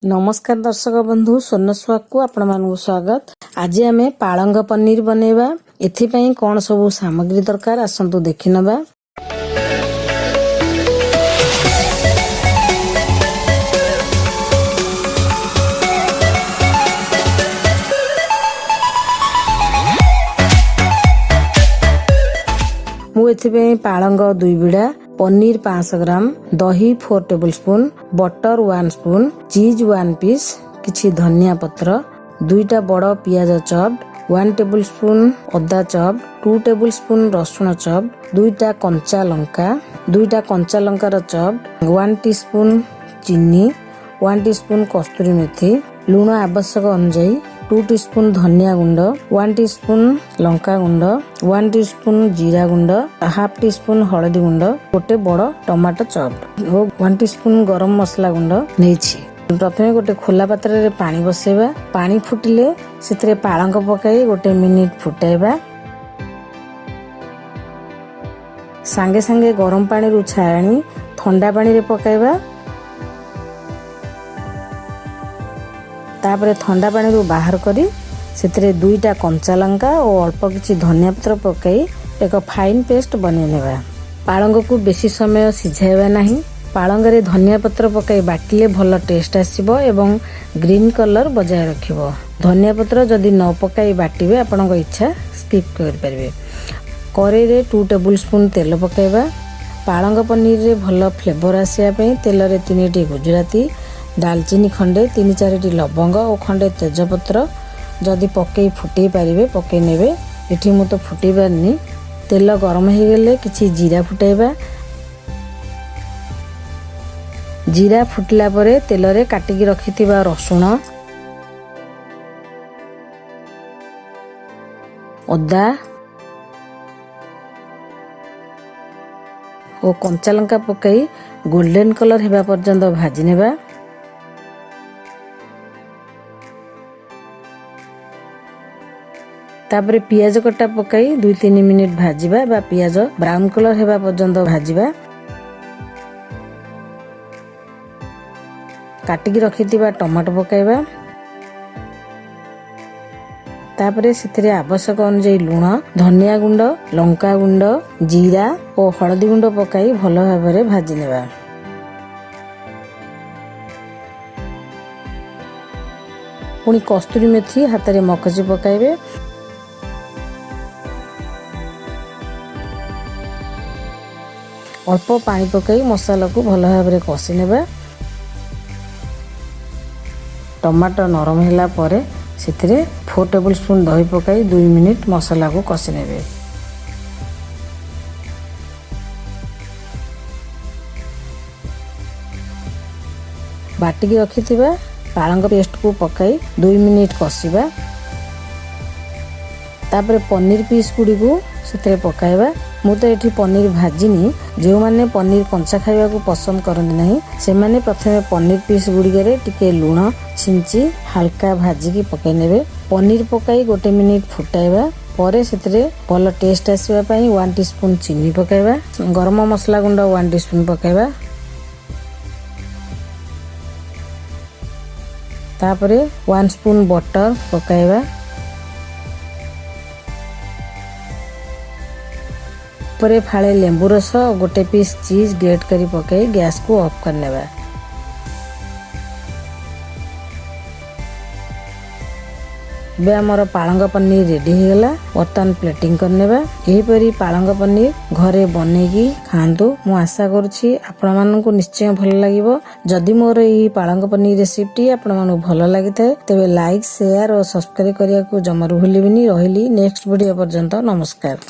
नमस्कार दर्शक बंधु स्वर्णस को आपण मानक स्वागत। आज आम पालंग पनीर बनैबा। एथिपाई कौन सब सामग्री दरकार आसंतु देखि नबा। मु एथिपाई पालंग 2 बिड़ा, पनीर 500 ग्राम, दही 4 टेबल स्पून, बटर 1 स्पून, चीज 1 पीस, किछि धनिया पत्र, 2टा बड़ पियाज चॉप्ड, 1 टेबल स्पून अदा चॉप्ड, 2 टेबल स्पून रसुण चॉप्ड, 2टा कंचा लंकार चॉप्ड, 1 टीस्पून चीनी, 1 टीस्पून कस्तूरी मेथी, लूण आवश्यक अनुसार, 2 टीस्पून धनिया गुंड, 1 टीस्पून लंका गुंड, 1 टीस्पून जीरा गुंड, हाफ टीस्पून हळदी गुंड, गोटे बड़ टमाटो चॉप्ड और 1 टीस्पून गरम मसला गुंड नेछि। प्रथमे गोटे खोला पात्र रे पानी बसेबा। पानी फुटिले सेतरे पालंग पकाई गोटे मिनिट फुटाइबा। सांगे सांगे गरम पानी रु छाणी ठंडा पानी रे पकाइबा। तापरे ठंडा पानी रु बाहर करी सेतरे 2टा कंचा लंका और अल्प किछि धनिया पत्र पकाई एक फाइन पेस्ट बनै नेबा। पालंग को बेसी समय सिझाइबा नाही। पालंग रे धनिया पत्र पकाई बाटिले भल टेस्ट आसीबो एवं ग्रीन कलर बजाय रखिबो। धनिया पत्र जदि न पकाई बाटिबे आपनक इच्छा स्किप कर परिबे। कड़ाई रे 2 टेबल स्पून तेल पकाइबा। पालंग पनीर रे भल फ्लेवर आसिया पे तेल रे 3टी गुजराती, दालचीनी खंडे, 3-4टी लवंग और खंडे तेजपत्र जदि पकई फुटई पारिबे पकई नेबे। एठी मु तो फुटई पारनी। तेल गरम हो गले किछि जीरा फुटाइबा। जीरा फुटला परे तेल रे काटिकी रखिथिबा रसुण, अदा और कंचा लंका पकई गोल्डन कलर हेबा पर्यंत भाजी नेबा। तापरे पियाज कटा पकाई 2-3 मिनिट भाजिबा बा पियाज ब्राउन कलर हेबा पर्यंत भाजिबा। काटिकी रखिथिबा टमाटो पकाइबा। तापरे सेथिरे आवश्यक अनुसार लूण, धनिया गुंड, लंका गुंड, जीरा और हळदी गुंड पकाई भलो भाबरे भाजी नेबा। पुणी कस्तूरी मेथी हातरे मकची पकाइबे। अल्प पानी पकाई मसाला को भल भाबरे कषि नेबा। टमाटो नरम होला परे सेथिरे 4 टेबल स्पून दही पकाई 2 मिनिट मसाला को कषि नेबे। बाटिकी रखिथिबा पालंग पेस्ट को पकाई 2 मिनिट कषिबा। तापरे पनीर पीस गुडी को सेथिरे पकाइबा। मु तो एठी पनीर भाजिनी। जो माने पनीर कंचा खाइबा को पसंद करନ୍ତି नाही से माने प्रथमे पनीर पीस गुडी करे टिके लूण छिंची हल्का भाजी की पकाई नेबे। पनीर पकाई गोटे मिनिट फुटाइबा परे सेथिरे भल टेस्ट आसीबा पई 1 टीस्पून चीनी पकाइबा। गरम मसला गुंड 1 टीस्पून पकाइबा। तापरे 1 स्पून बटर पकाइबा। परे फाळे लेंबू रस और गोटे पीस चीज ग्रेट करी पकाई गैस को ऑफ कर नेबा। बे हमर पालंग पनीर रेडी हो गला। बर्तन प्लेटिंग कर नेबा। एही परी पालंग पनीर घरे बनेगी खांतु। मु आशा करूछि आपण माननकु निश्चय भल लागिबो। जदि मोर एही पालंग पनीर रेसिपी आपण मानकु भल लागिथाय तेबे लाइक शेयर और सब्सक्राइब करिया को जमारू भूलिबिनी। रहिली नेक्स्ट वीडियो पर्यंत नमस्कार।